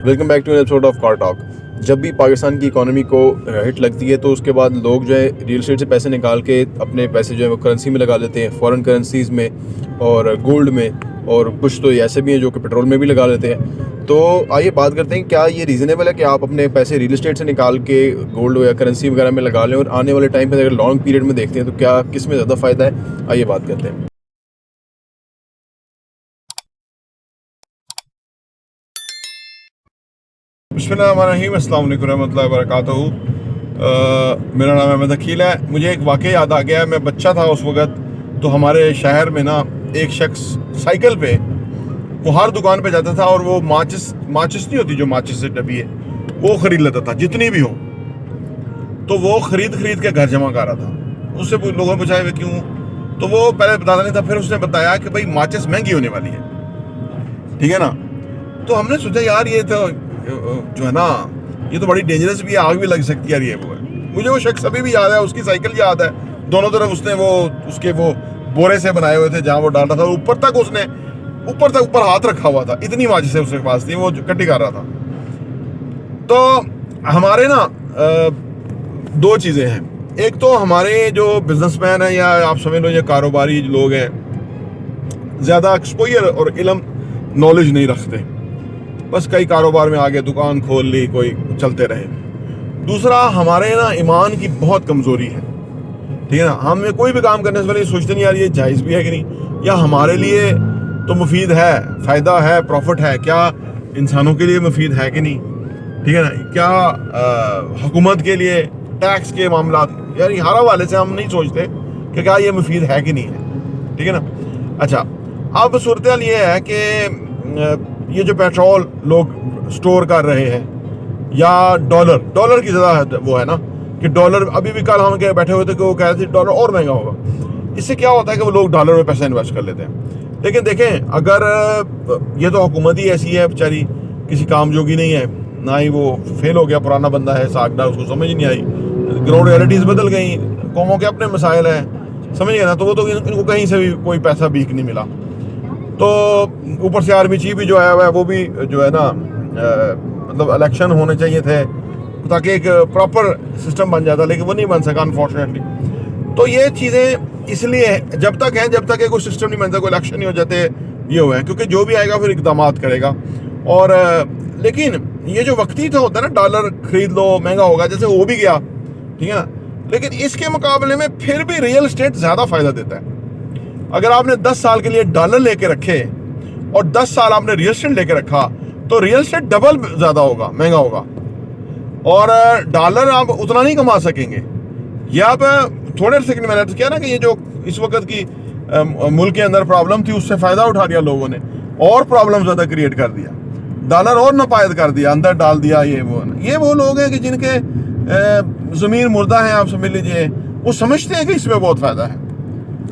Welcome back to episode of car talk. जब भी पाकिस्तान की इकोनॉमी को हिट लगती है तो उसके बाद लोग जो है रियल एस्टेट से पैसे निकाल के अपने पैसे जो है वो करेंसी में लगा लेते हैं, फॉरेन करेंसीज़ में और गोल्ड में, और कुछ तो ऐसे भी हैं जो कि पेट्रोल में भी लगा लेते हैं। तो आइए बात करते हैं, क्या ये रीज़नेबल है कि आप अपने पैसे रियल एस्टेट से निकाल के गोल्ड या करेंसी वगैरह में लगा लें, और आने वाले टाइम पर अगर लॉन्ग पीरियड में देखते हैं तो क्या किस में ज़्यादा फ़ायदा है। आइए बात करते हैं। बिस्मिल्लाहिर्रहमानिर्रहीम, अस्सलाम वालेकुम रहमतुल्लाहि व बरकातहू। मेरा नाम अहमद अकील है। मुझे एक वाक़या याद आ गया। मैं बच्चा था उस वक़्त, तो हमारे शहर में ना एक शख्स साइकिल पे वो हर दुकान पे जाता था और वो माचिस नहीं होती जो माचिस से डब्बी है, वो ख़रीद लेता था जितनी भी हो। तो वो ख़रीद के घर जमा कर रहा था। उससे लोगों ने पूछा है क्यों, तो वो पहले बताता नहीं था। फिर उसने बताया कि भाई माचिस महंगी होने वाली है, ठीक है ना। तो हमने सोचा यार ये तो जो है ना, ये तो बड़ी डेंजरस भी है, आग भी लग सकती है यार। ये वो है, मुझे वो शख्स अभी भी याद है, उसकी साइकिल याद है। दोनों तरफ उसने उसके बोरे से बनाए हुए थे जहाँ वो डाल रहा था। ऊपर हाथ रखा हुआ था, इतनी माचिस से उसके पास थी, वो कट्टी कर रहा था। तो हमारे ना दो चीज़ें हैं। एक तो हमारे जो बिजनेसमैन हैं या आप समझ लो ये कारोबारी लोग हैं, ज़्यादा एक्सपोजर और इल्म नॉलेज नहीं रखते, बस कई कारोबार में आगे दुकान खोल ली, कोई चलते रहे। दूसरा, हमारे ना ईमान की बहुत कमज़ोरी है, ठीक है ना। हमें कोई भी काम करने से पहले सोचते नहीं यार ये जायज़ भी है कि नहीं, या हमारे लिए तो मुफीद है, फ़ायदा है, प्रॉफिट है, क्या इंसानों के लिए मुफीद है कि नहीं, ठीक है ना। क्या हुकूमत के लिए टैक्स के मामला, यार हर हवाले से हम नहीं सोचते कि क्या ये मुफीद है कि नहीं है, ठीक है ना। अच्छा, अब सूरत हाल ये है कि ये जो पेट्रोल लोग स्टोर कर रहे हैं, या डॉलर की ज़्यादा वो है ना, कि डॉलर अभी भी कल हम क्या बैठे हुए थे कि वो कह रहे थे डॉलर और महंगा होगा। इससे क्या होता है कि वो लोग डॉलर में पैसा इन्वेस्ट कर लेते हैं। लेकिन देखें, अगर ये तो हुकूमत ही ऐसी है बेचारी, किसी काम जोगी नहीं है, ना ही वो फेल हो गया, पुराना बंदा है, सागदार, उसको समझ नहीं आई, ग्राउंड रियलिटीज़ बदल गई, कौमों के अपने मसाइल हैं, समझ गए ना। तो वो तो इनको कहीं से भी कोई पैसा भीख नहीं मिला। तो ऊपर से आर्मी चीफ भी जो है वो भी जो है ना, मतलब इलेक्शन होने चाहिए थे ताकि एक प्रॉपर सिस्टम बन जाता, लेकिन वो नहीं बन सका अनफॉर्चुनेटली। तो ये चीज़ें इसलिए जब तक कोई सिस्टम नहीं बनता, कोई इलेक्शन नहीं हो जाते, ये हुआ है, क्योंकि जो भी आएगा फिर इक़दामात करेगा। और लेकिन ये जो वक्ती तो होता है ना, डॉलर खरीद लो महंगा होगा, जैसे हो भी गया, ठीक है ना। लेकिन इसके मुकाबले में फिर भी रियल एस्टेट ज़्यादा फ़ायदा देता है। अगर आपने 10 साल के लिए डॉलर लेके रखे और 10 साल आपने रियल एस्टेट लेके रखा, तो रियल एस्टेट डबल ज़्यादा होगा, महंगा होगा, और डॉलर आप उतना नहीं कमा सकेंगे। या आप थोड़े सेकंड मैंने तो किया ना कि ये जो इस वक्त की मुल्क के अंदर प्रॉब्लम थी, उससे फ़ायदा उठा लिया लोगों ने और प्रॉब्लम ज़्यादा क्रिएट कर दिया, डॉलर और नापायद कर दिया, अंदर डाल दिया। ये वो लोग हैं कि जिनके ज़मीन मुर्दा है, आप समझ लीजिए, वो समझते हैं कि इसमें बहुत फ़ायदा है,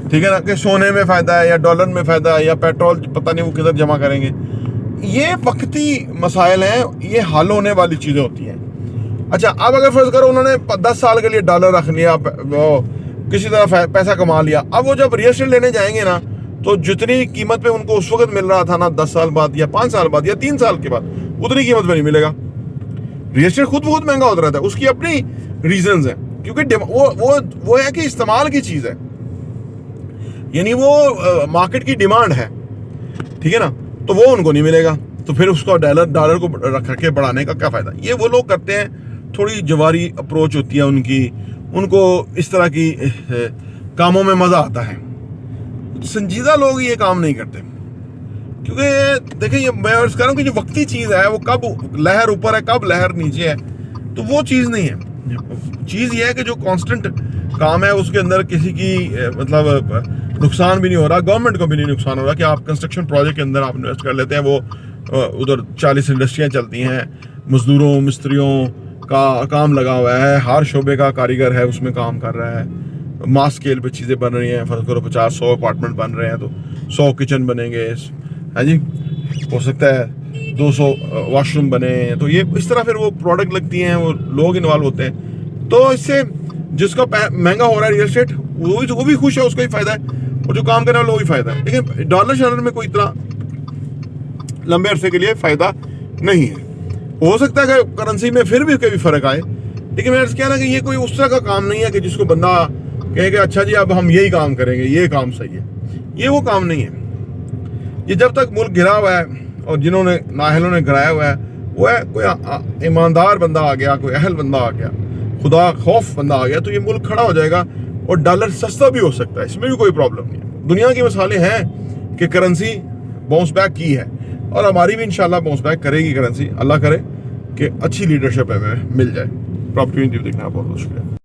ठीक है ना, कि सोने में फ़ायदा है, या डॉलर में फ़ायदा है, या पेट्रोल पता नहीं वो किधर जमा करेंगे। ये वक्ती मसाइल हैं, ये हल होने वाली चीज़ें होती हैं। अच्छा, अब अगर फर्ज करो उन्होंने 10 साल के लिए डॉलर रख लिया, किसी तरह पैसा कमा लिया, अब वो जब रियल एस्टेट लेने जाएंगे ना, तो जितनी कीमत पे उनको उस वक्त मिल रहा था ना, 10 साल बाद या 5 साल बाद या 3 साल के बाद, उतनी कीमत पे नहीं मिलेगा। रियल एस्टेट खुद बहुत महंगा होता रहता है, उसकी अपनी रीजंस हैं, क्योंकि वो है कि इस्तेमाल की चीज़ है, यानी वो मार्केट की डिमांड है, ठीक है ना। तो वो उनको नहीं मिलेगा, तो फिर उसको डॉलर को रख के बढ़ाने का क्या फ़ायदा। ये वो लोग करते हैं, थोड़ी जवारी अप्रोच होती है उनकी, उनको इस तरह की कामों में मज़ा आता है। संजीदा लोग ये काम नहीं करते, क्योंकि देखिए, ये मैं अर्ज़ कर रहा हूँ कि जो वक्ती चीज़ है, वो कब लहर ऊपर है कब लहर नीचे है, तो वो चीज़ नहीं है। चीज़ ये है कि जो कांस्टेंट काम है उसके अंदर किसी की मतलब नुकसान भी नहीं हो रहा, गवर्नमेंट को भी नहीं नुकसान हो रहा। कि आप कंस्ट्रक्शन प्रोजेक्ट के अंदर आप इन्वेस्ट कर लेते हैं, वो उधर 40 इंडस्ट्रियाँ चलती हैं, मजदूरों मिस्त्रियों का काम लगा हुआ है, हर शोबे का कारीगर है उसमें काम कर रहा है, मास स्केल पे चीज़ें बन रही हैं। फर्ज करो 50-100 अपार्टमेंट बन रहे हैं, तो 100 किचन बनेंगे, है जी, हो सकता है 200 वॉशरूम बने, तो ये इस तरह फिर वो प्रोडक्ट लगती हैं, वो लोग इन्वॉल्व होते हैं। तो इससे जिसका महंगा हो रहा है रियल एस्टेट, वो भी खुश है, उसका ही फ़ायदा है, और जो काम करने वाला वो भी फ़ायदा है। लेकिन डॉलर शॉलर में कोई इतना लंबे अरसे के लिए फ़ायदा नहीं है। हो सकता है कि करेंसी में फिर भी कभी फर्क आए, लेकिन मैं कहना कि ये कोई उस तरह का काम नहीं है कि जिसको बंदा कहे कि अच्छा जी अब हम यही काम करेंगे, ये काम सही है। ये वो काम नहीं है। ये जब तक मुल्क गिरा हुआ है और जिन्होंने नाअहलों ने गिराया हुआ है, वो है कोई ईमानदार बंदा आ गया, कोई अहल बंदा आ गया, खुदा खौफ बंदा आ गया, तो ये मुल्क खड़ा हो जाएगा और डॉलर सस्ता भी हो सकता है। इसमें भी कोई प्रॉब्लम नहीं है। दुनिया की मिसालें हैं कि करेंसी बाउंस बैक की है और हमारी भी इंशाल्लाह बाउंस बैक करेगी करेंसी। अल्लाह करे कि अच्छी लीडरशिप हमें मिल जाए। प्रॉपर्टी देखना बहुत बहुत शुक्रिया।